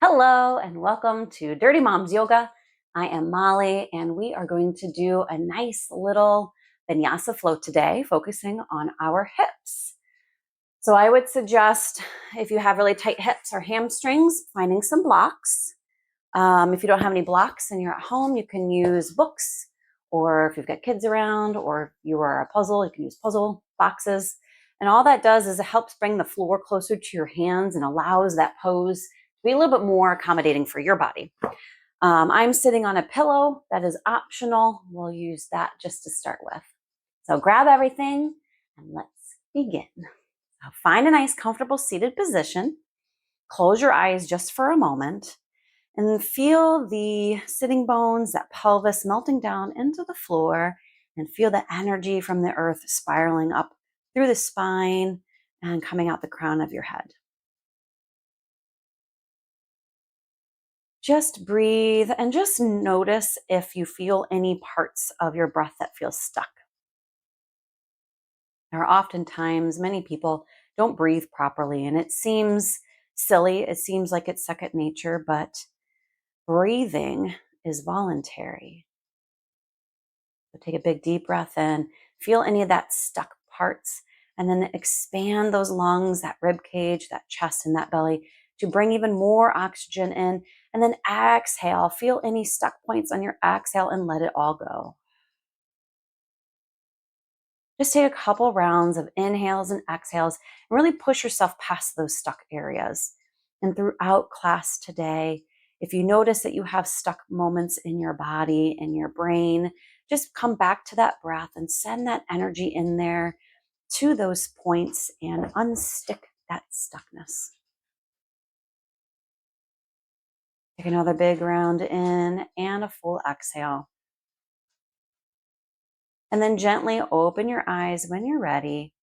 Hello and welcome to Dirty Moms Yoga. I am Molly and we are going to do a nice little vinyasa flow today, focusing on our hips. So I would suggest, if you have really tight hips or hamstrings, finding some blocks. If you don't have any blocks and you're at home, you can use books, or if you've got kids around, or if you are a puzzle, you can use puzzle boxes. And all that does is it helps bring the floor closer to your hands and allows that pose to be a little bit more accommodating for your body. I'm sitting on a pillow. That is optional. We'll use that just to start with. So grab everything and let's begin. So find a nice, comfortable seated position. Close your eyes just for a moment and feel the sitting bones, that pelvis melting down into the floor, and feel the energy from the earth spiraling up through the spine and coming out the crown of your head. Just breathe and just notice if you feel any parts of your breath that feel stuck. There are oftentimes many people don't breathe properly, and it seems silly. It seems like it's second nature, but breathing is voluntary. So take a big deep breath in, feel any of that stuck parts, and then expand those lungs, that rib cage, that chest, and that belly to bring even more oxygen in. And then exhale, feel any stuck points on your exhale and let it all go. Just take a couple rounds of inhales and exhales and really push yourself past those stuck areas. And throughout class today, if you notice that you have stuck moments in your body and your brain, just come back to that breath and send that energy in there to those points and unstick that stuckness. Take another big round in and a full exhale. And then gently open your eyes when you're ready.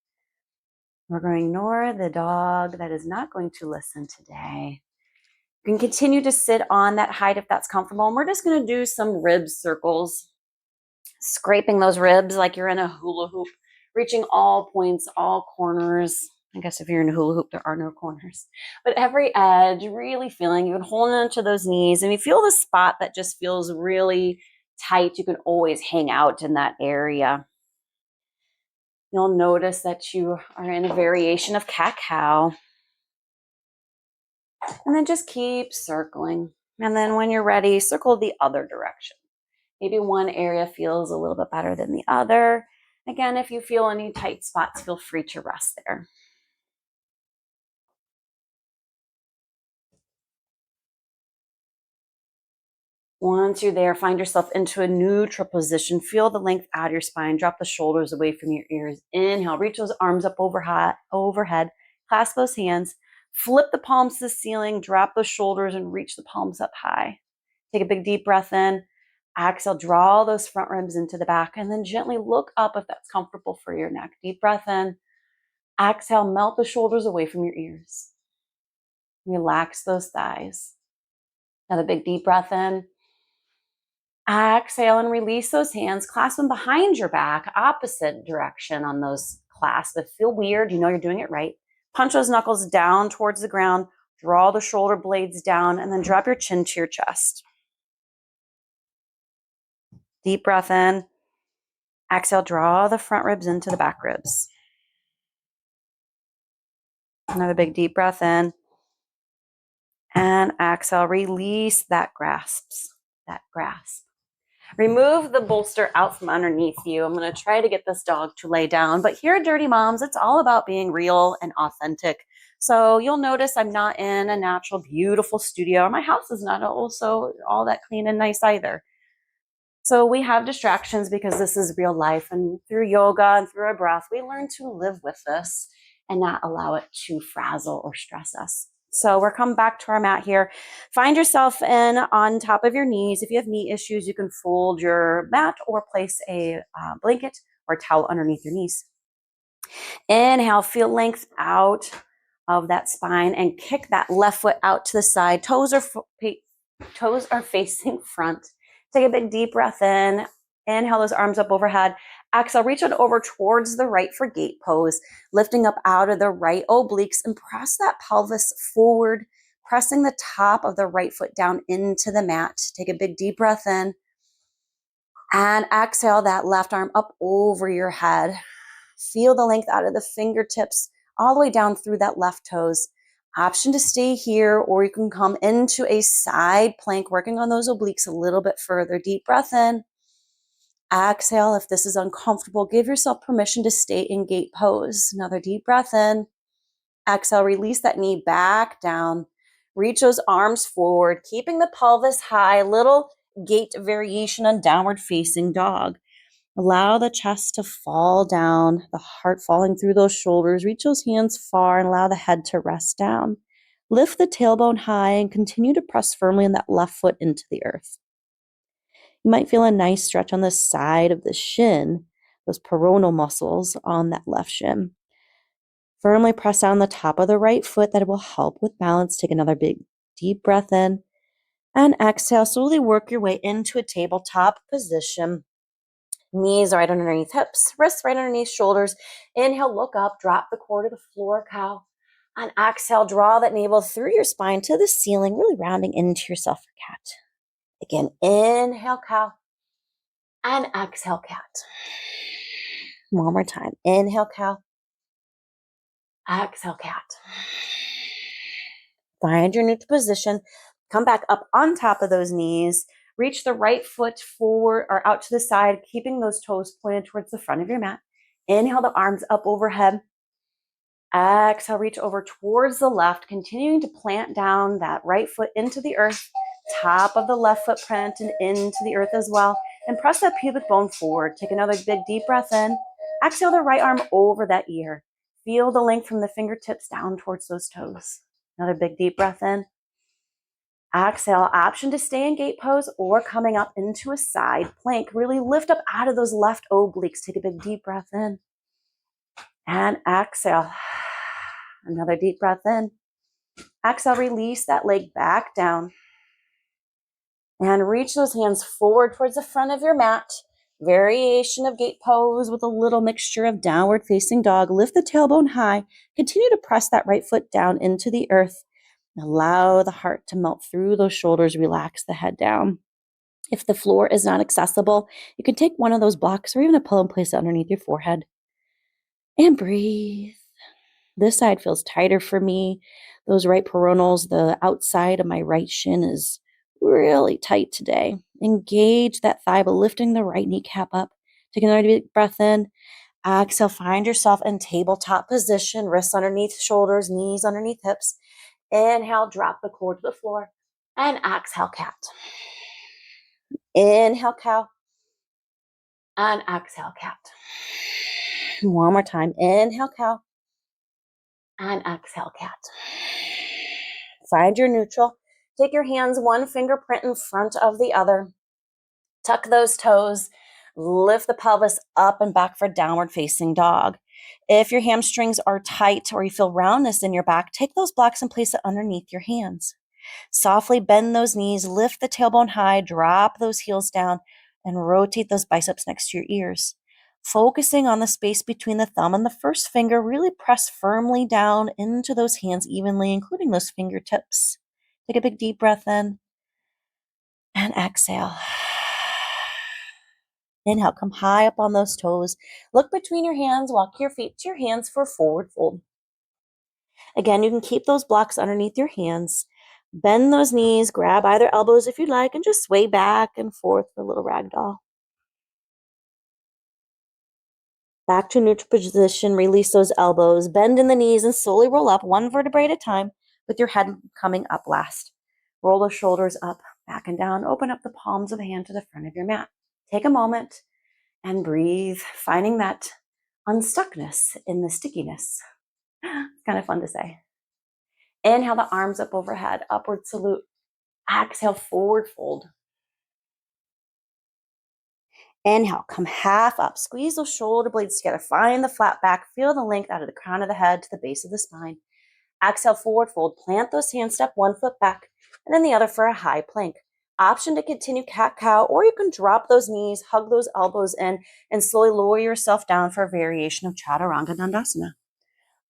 We're going to ignore the dog that is not going to listen today. You can continue to sit on that height if that's comfortable. And we're just going to do some rib circles, scraping those ribs like you're in a hula hoop, reaching all points, all corners. I guess if you're in a hula hoop, there are no corners. But every edge, really feeling, you can hold onto those knees. And you feel the spot that just feels really tight, you can always hang out in that area. You'll notice that you are in a variation of cat-cow. And then just keep circling. And then when you're ready, circle the other direction. Maybe one area feels a little bit better than the other. Again, if you feel any tight spots, feel free to rest there. Once you're there, find yourself into a neutral position. Feel the length out of your spine. Drop the shoulders away from your ears. Inhale, reach those arms up overhead. Clasp those hands. Flip the palms to the ceiling. Drop those shoulders and reach the palms up high. Take a big deep breath in. Exhale, draw those front ribs into the back, and then gently look up if that's comfortable for your neck. Deep breath in. Exhale, melt the shoulders away from your ears. Relax those thighs. Another big deep breath in. Exhale and release those hands. Clasp them behind your back, opposite direction on those clasps. If feel weird, you know you're doing it right. Punch those knuckles down towards the ground. Draw the shoulder blades down, and then drop your chin to your chest. Deep breath in. Exhale, draw the front ribs into the back ribs. Another big deep breath in. And exhale, release that grasp. Remove the bolster out from underneath you. I'm going to try to get this dog to lay down. But here at Dirty Moms, it's all about being real and authentic. So you'll notice I'm not in a natural, beautiful studio. My house is not also all that clean and nice either. So we have distractions because this is real life. And through yoga and through our breath, we learn to live with this and not allow it to frazzle or stress us. So we're coming back to our mat here. Find yourself in on top of your knees. If you have knee issues, you can fold your mat or place a blanket or towel underneath your knees. Inhale, feel length out of that spine and kick that left foot out to the side. Toes are facing front. Take a big deep breath in. Inhale those arms up overhead. Exhale, reach it over towards the right for gate pose, lifting up out of the right obliques and press that pelvis forward. pressing the top of the right foot down into the mat. Take a big deep breath in and exhale that left arm up over your head. Feel the length out of the fingertips all the way down through that left toes. Option to stay here, or you can come into a side plank, working on those obliques a little bit further. Deep breath in. Exhale. If this is uncomfortable, give yourself permission to stay in gate pose. Another deep breath in. Exhale, release that knee back down. Reach those arms forward, keeping the pelvis high. Little gate variation on downward facing dog. Allow the chest to fall down, the heart falling through those shoulders. Reach those hands far and allow the head to rest down. Lift the tailbone high and continue to press firmly on that left foot into the earth. You might feel a nice stretch on the side of the shin, those peroneal muscles on that left shin. Firmly press down the top of the right foot. That will help with balance. Take another big deep breath in and exhale. Slowly work your way into a tabletop position. Knees right underneath hips, wrists right underneath shoulders. Inhale, look up, drop the core to the floor, cow. And exhale, draw that navel through your spine to the ceiling, really rounding into yourself for cat. Again, inhale, cow. And exhale, cat. One more time. Inhale, cow. Exhale, cat. Find your neutral position. Come back up on top of those knees. Reach the right foot forward or out to the side, keeping those toes pointed towards the front of your mat. Inhale the arms up overhead. Exhale, reach over towards the left, continuing to plant down that right foot into the earth, top of the left footprint and into the earth as well. And press that pubic bone forward. Take another big deep breath in. Exhale the right arm over that ear. Feel the length from the fingertips down towards those toes. Another big deep breath in. Exhale, option to stay in gate pose or coming up into a side plank. Really lift up out of those left obliques. Take a big deep breath in. And exhale. Another deep breath in. Exhale, release that leg back down. And reach those hands forward towards the front of your mat. Variation of gate pose with a little mixture of downward facing dog. Lift the tailbone high. Continue to press that right foot down into the earth. Allow the heart to melt through those shoulders. Relax the head down. If the floor is not accessible, you can take one of those blocks or even a pillow and place it underneath your forehead. And breathe. This side feels tighter for me. Those right peroneals, the outside of my right shin is really tight today. Engage that thigh by lifting the right kneecap up. Take another deep breath in. Exhale, find yourself in tabletop position. Wrists underneath shoulders, knees underneath hips. Inhale, drop the core to the floor. And exhale, cat. Inhale, cow. And exhale, cat. One more time. Inhale, cow. And exhale, cat. Find your neutral. Take your hands one fingerprint in front of the other. Tuck those toes. Lift the pelvis up and back for downward facing dog. If your hamstrings are tight or you feel roundness in your back, take those blocks and place it underneath your hands. Softly bend those knees, lift the tailbone high, drop those heels down, and rotate those biceps next to your ears. Focusing on the space between the thumb and the first finger, really press firmly down into those hands evenly, including those fingertips. Take a big deep breath in and exhale. Inhale, come high up on those toes. Look between your hands, walk your feet to your hands for forward fold. Again, you can keep those blocks underneath your hands. Bend those knees, grab either elbows if you'd like, and just sway back and forth for a little ragdoll. Back to neutral position, release those elbows, bend in the knees, and slowly roll up one vertebrae at a time with your head coming up last. Roll the shoulders up, back and down. Open up the palms of the hand to the front of your mat. Take a moment and breathe, finding that unstuckness in the stickiness. It's kind of fun to say. Inhale the arms up overhead, upward salute. Exhale, forward fold. Inhale, come half up. Squeeze those shoulder blades together. Find the flat back. Feel the length out of the crown of the head to the base of the spine. Exhale, forward fold. Plant those hands, step one foot back, and then the other for a high plank. Option to continue cat-cow, or you can drop those knees, hug those elbows in, and slowly lower yourself down for a variation of Chaturanga Dandasana.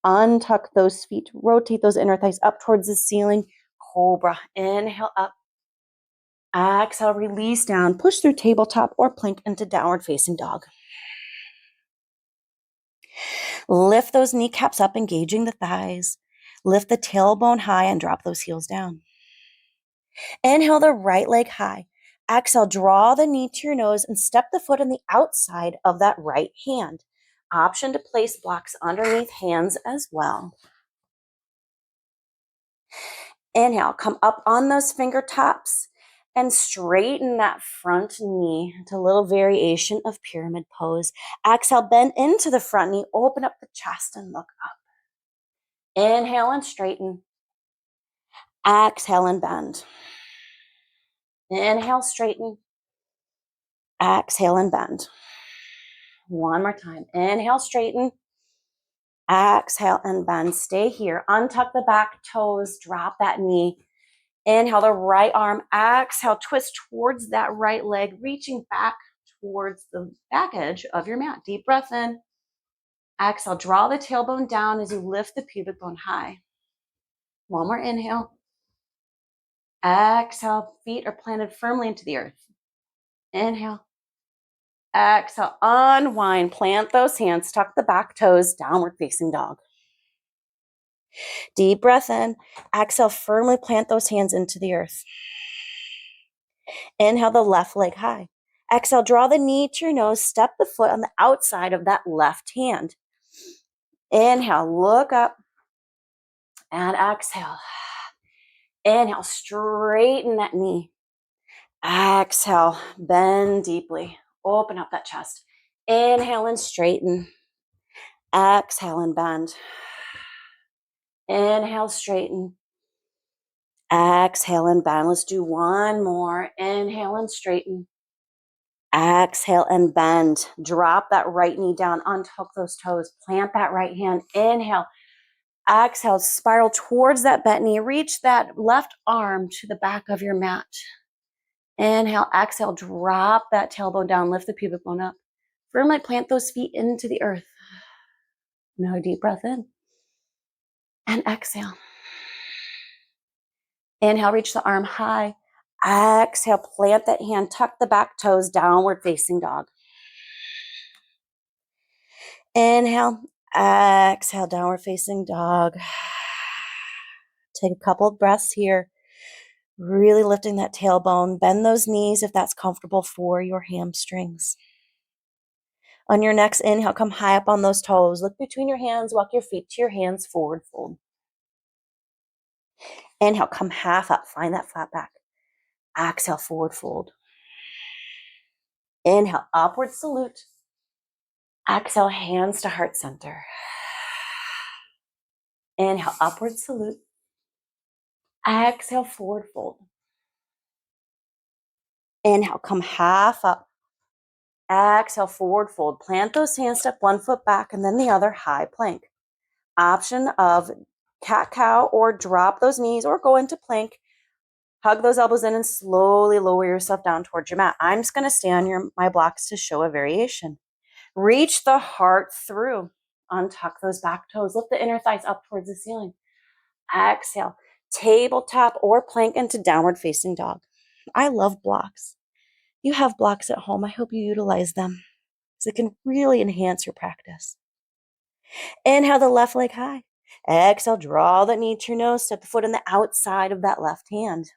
Untuck those feet. Rotate those inner thighs up towards the ceiling. cobra. Inhale up. Exhale, release down. Push through tabletop or plank into downward facing dog. Lift those kneecaps up, engaging the thighs. Lift the tailbone high and drop those heels down. Inhale the right leg high. Exhale, draw the knee to your nose and step the foot on the outside of that right hand. Option to place blocks underneath hands as well. Inhale, come up on those fingertips and straighten that front knee into a little variation of pyramid pose. Exhale, bend into the front knee, open up the chest and look up. Inhale and straighten. Exhale and bend. Inhale, straighten. Exhale and bend. One more time. Inhale, straighten. Exhale and bend. Stay here. Untuck the back toes. Drop that knee. Inhale the right arm. Exhale, twist towards that right leg, reaching back towards the back edge of your mat. Deep breath in. Exhale, draw the tailbone down as you lift the pubic bone high. One more inhale. Exhale, feet are planted firmly into the earth. Inhale. Exhale, unwind, plant those hands, tuck the back toes, downward facing dog. Deep breath in. Exhale, firmly plant those hands into the earth. Inhale the left leg high. Exhale, draw the knee to your nose, step the foot on the outside of that left hand. Inhale, look up and exhale. Inhale, straighten that knee. Exhale, bend deeply. Open up that chest. Inhale and straighten. Exhale and bend. Inhale, straighten. Exhale and bend. Let's do one more. Inhale and straighten. Exhale and bend. Drop that right knee down. Untuck those toes. Plant that right hand. Inhale. Exhale. Spiral towards that bent knee. Reach that left arm to the back of your mat. Inhale. Exhale. Drop that tailbone down. Lift the pubic bone up. Firmly plant those feet into the earth. Another deep breath in. And exhale. Inhale. Reach the arm high. Exhale. Plant that hand. Tuck the back toes. Downward facing dog. Inhale. Exhale, downward facing dog. Take a couple of breaths here. Really lifting that tailbone. Bend those knees if that's comfortable for your hamstrings. On your next inhale, come high up on those toes. Look between your hands. Walk your feet to your hands. Forward fold. Inhale, come half up. Find that flat back. Exhale, forward fold. Inhale, upward salute. Exhale, hands to heart center. Inhale, upward salute. Exhale, forward fold. Inhale, come half up. Exhale, forward fold. Plant those hands, step one foot back and then the other, high plank. Option of cat-cow or drop those knees or go into plank. Hug those elbows in and slowly lower yourself down towards your mat. I'm just going to stay on my blocks to show a variation. Reach the heart through. Untuck those back toes. Lift the inner thighs up towards the ceiling. Exhale. Tabletop or plank into downward facing dog. I love blocks. You have blocks at home. I hope you utilize them because it can really enhance your practice. Inhale the left leg high. Exhale, draw that knee to your nose. Step the foot on the outside of that left hand.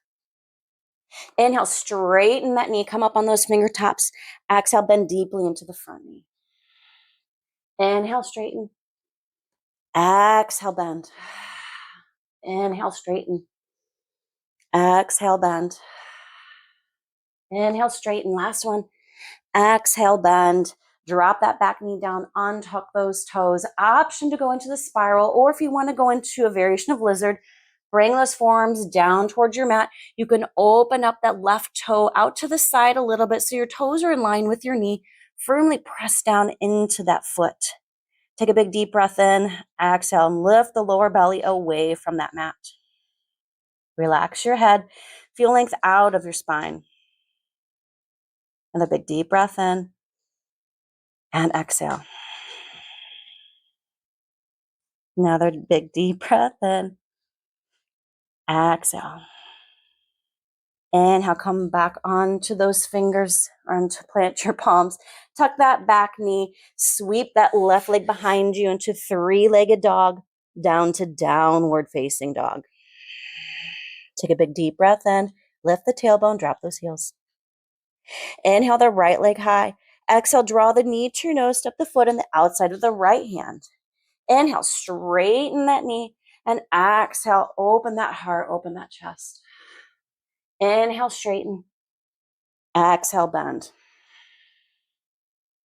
Inhale, straighten that knee. Come up on those fingertips. Exhale, bend deeply into the front knee. Inhale, straighten. Exhale, bend. Inhale, straighten. Exhale, bend. Inhale, straighten. Last one. Exhale, bend. Drop that back knee down. Untuck those toes. Option to go into the spiral, or if you want to go into a variation of lizard, bring those forearms down towards your mat. You can open up that left toe out to the side a little bit so your toes are in line with your knee. Firmly press down into that foot. Take a big deep breath in. Exhale and lift the lower belly away from that mat. Relax your head. Feel length out of your spine. Another big deep breath in. And exhale. Another big deep breath in. Exhale. Inhale, come back onto those fingers, onto plant your palms. Tuck that back knee, sweep that left leg behind you into three-legged dog, down to downward facing dog. Take a big deep breath in, lift the tailbone, drop those heels. Inhale the right leg high. Exhale, draw the knee to your nose, step the foot in the outside of the right hand. Inhale, straighten that knee, and exhale, open that heart, open that chest. Inhale, straighten. Exhale, bend.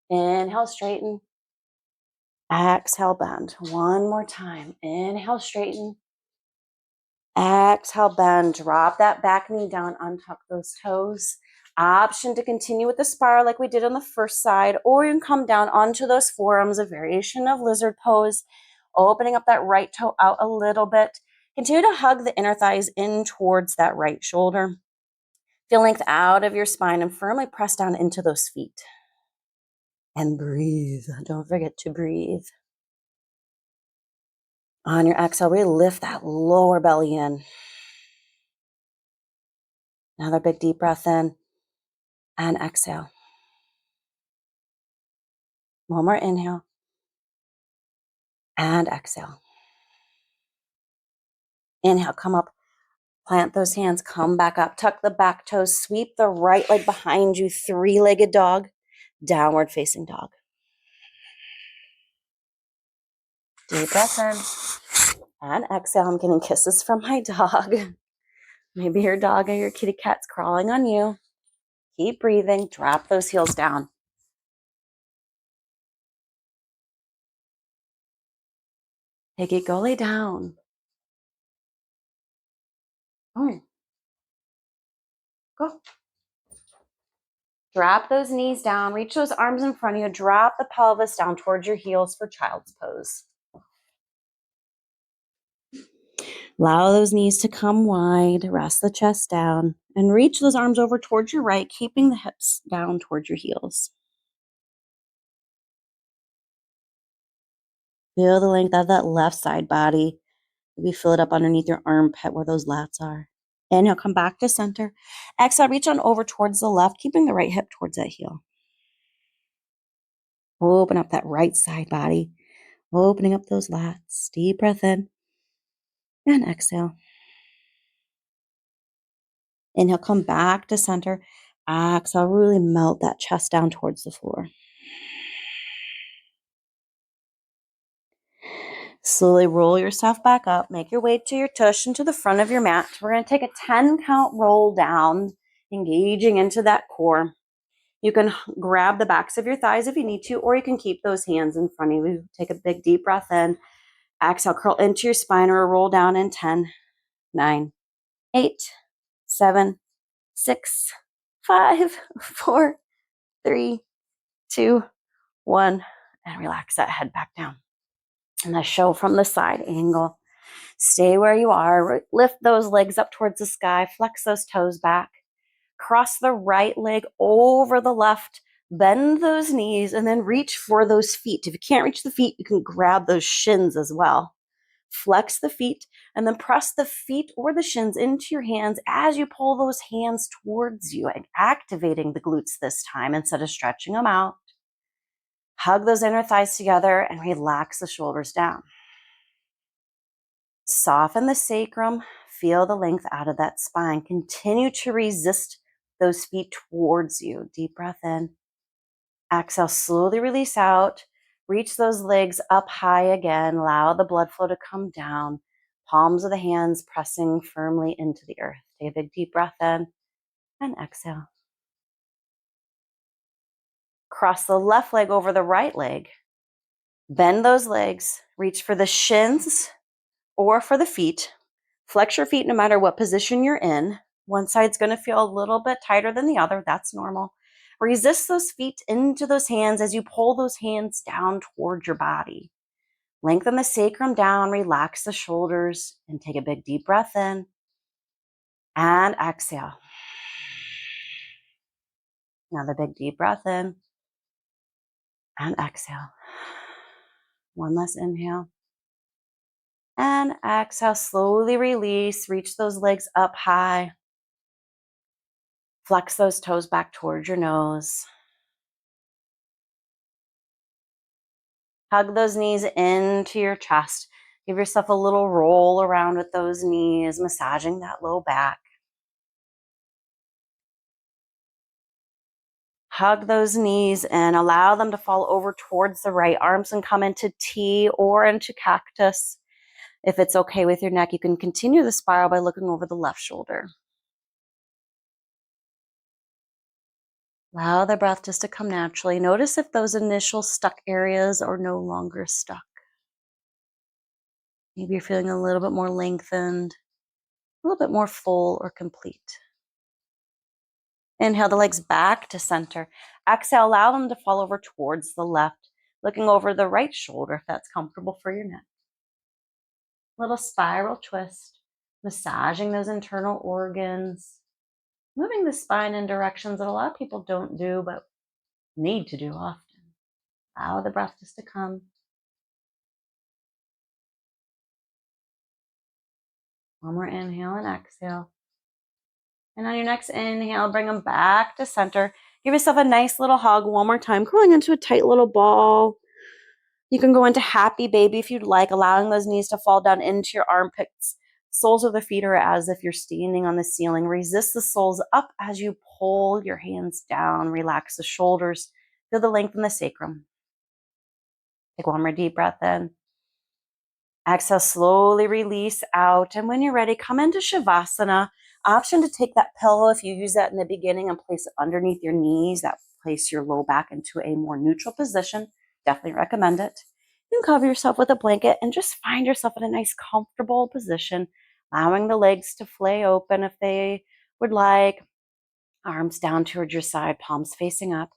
Inhale, straighten. Exhale, bend. One more time. Inhale, straighten. Exhale, bend. Drop that back knee down, untuck those toes. Option to continue with the spiral like we did on the first side, or you can come down onto those forearms, a variation of lizard pose, opening up that right toe out a little bit. Continue to hug the inner thighs in towards that right shoulder. Feel length out of your spine and firmly press down into those feet. And breathe. Don't forget to breathe. On your exhale, really lift that lower belly in. Another big deep breath in and exhale. One more inhale and exhale. Inhale, come up, plant those hands, come back up, tuck the back toes, sweep the right leg behind you, three-legged dog, downward facing dog. Deep breath in and exhale. I'm getting kisses from my dog. Maybe your dog or your kitty cat's crawling on you. Keep breathing, drop those heels down. Take it, go lay down. Go. Drop those knees down, reach those arms in front of you, drop the pelvis down towards your heels for child's pose. Allow those knees to come wide, rest the chest down, and reach those arms over towards your right, keeping the hips down towards your heels. Feel the length of that left side body. Maybe fill it up underneath your armpit where those lats are. Inhale, come back to center. Exhale, reach on over towards the left, keeping the right hip towards that heel. Open up that right side body, opening up those lats. Deep breath in and exhale. Inhale, come back to center. Exhale, really melt that chest down towards the floor. Slowly roll yourself back up. Make your way to your tush and to the front of your mat. We're going to take a 10 count roll down, engaging into that core. You can grab the backs of your thighs if you need to, or you can keep those hands in front of you. Take a big deep breath in. Exhale, curl into your spine or roll down in 10, 9, 8, 7, 6, 5, 4, 3, 2, 1. And relax that head back down. And the show from the side angle. Stay where you are. Lift those legs up towards the sky. Flex those toes back. Cross the right leg over the left. Bend those knees and then reach for those feet. If you can't reach the feet, you can grab those shins as well. Flex the feet and then press the feet or the shins into your hands as you pull those hands towards you, and activating the glutes this time instead of stretching them out. Hug those inner thighs together and relax the shoulders down. Soften the sacrum. Feel the length out of that spine. Continue to resist those feet towards you. Deep breath in. Exhale, slowly release out. Reach those legs up high again. Allow the blood flow to come down. Palms of the hands pressing firmly into the earth. Take a big deep breath in and exhale. Cross the left leg over the right leg. Bend those legs. Reach for the shins or for the feet. Flex your feet no matter what position you're in. One side's going to feel a little bit tighter than the other. That's normal. Resist those feet into those hands as you pull those hands down towards your body. Lengthen the sacrum down, relax the shoulders, and take a big deep breath in. And exhale. Another big deep breath in. And exhale. One last inhale. And exhale, slowly release. Reach those legs up high. Flex those toes back towards your nose. Hug those knees into your chest. Give yourself a little roll around with those knees, massaging that low back. Hug those knees and allow them to fall over towards the right. Arms can come into T or into cactus. If it's okay with your neck, you can continue the spiral by looking over the left shoulder. Allow the breath just to come naturally. Notice if those initial stuck areas are no longer stuck. Maybe you're feeling a little bit more lengthened, a little bit more full or complete. Inhale the legs back to center. Exhale, allow them to fall over towards the left, looking over the right shoulder if that's comfortable for your neck. Little spiral twist, massaging those internal organs, moving the spine in directions that a lot of people don't do but need to do often. Allow the breath just to come. One more inhale and exhale. And on your next inhale, bring them back to center. Give yourself a nice little hug one more time, curling into a tight little ball. You can go into happy baby if you'd like, allowing those knees to fall down into your armpits. Soles of the feet are as if you're standing on the ceiling. Resist the soles up as you pull your hands down. Relax the shoulders. Feel the length in the sacrum. Take one more deep breath in. Exhale, slowly release out. And when you're ready, come into Shavasana. Option to take that pillow if you use that in the beginning and place it underneath your knees. That place your low back into a more neutral position. Definitely recommend it. You can cover yourself with a blanket and just find yourself in a nice comfortable position, allowing the legs to flay open if they would like. Arms down towards your side, palms facing up,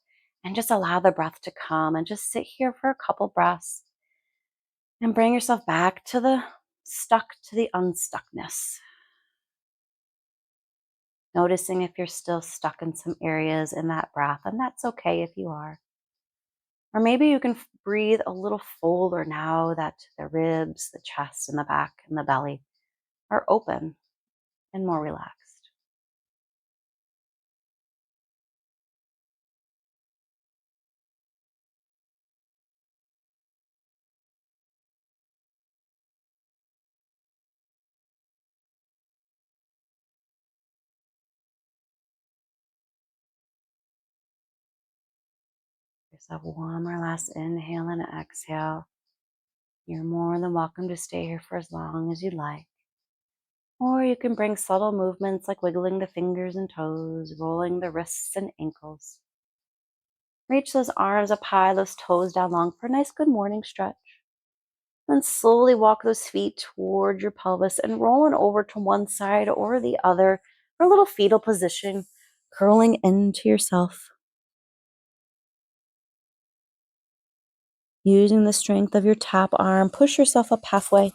and just allow the breath to come and just sit here for a couple breaths. And bring yourself back to the unstuckness. Noticing if you're still stuck in some areas in that breath, and that's okay if you are. Or maybe you can breathe a little fuller now that the ribs, the chest, and the back, and the belly are open and more relaxed. Give yourself one more last inhale and exhale. You're more than welcome to stay here for as long as you'd like. Or you can bring subtle movements like wiggling the fingers and toes, rolling the wrists and ankles. Reach those arms up high, those toes down long for a nice good morning stretch. Then slowly walk those feet toward your pelvis and rolling over to one side or the other for a little fetal position, curling into yourself. Using the strength of your top arm, push yourself up halfway.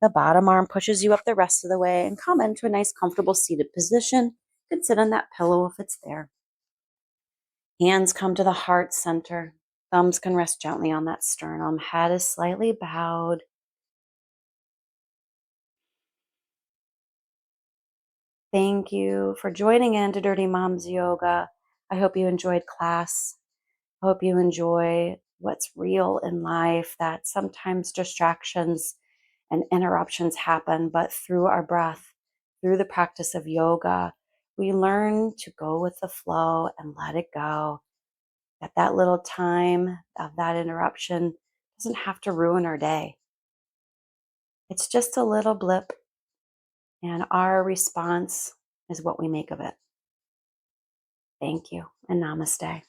The bottom arm pushes you up the rest of the way and come into a nice comfortable seated position. You can sit on that pillow if it's there. Hands come to the heart center. Thumbs can rest gently on that sternum. Head is slightly bowed. Thank you for joining in to Dirty Moms Yoga. I hope you enjoyed class. I hope you enjoy what's real in life, that sometimes distractions and interruptions happen, but through our breath, through the practice of yoga, we learn to go with the flow and let it go. That little time of that interruption doesn't have to ruin our day. It's just a little blip, and our response is what we make of it. Thank you, and namaste.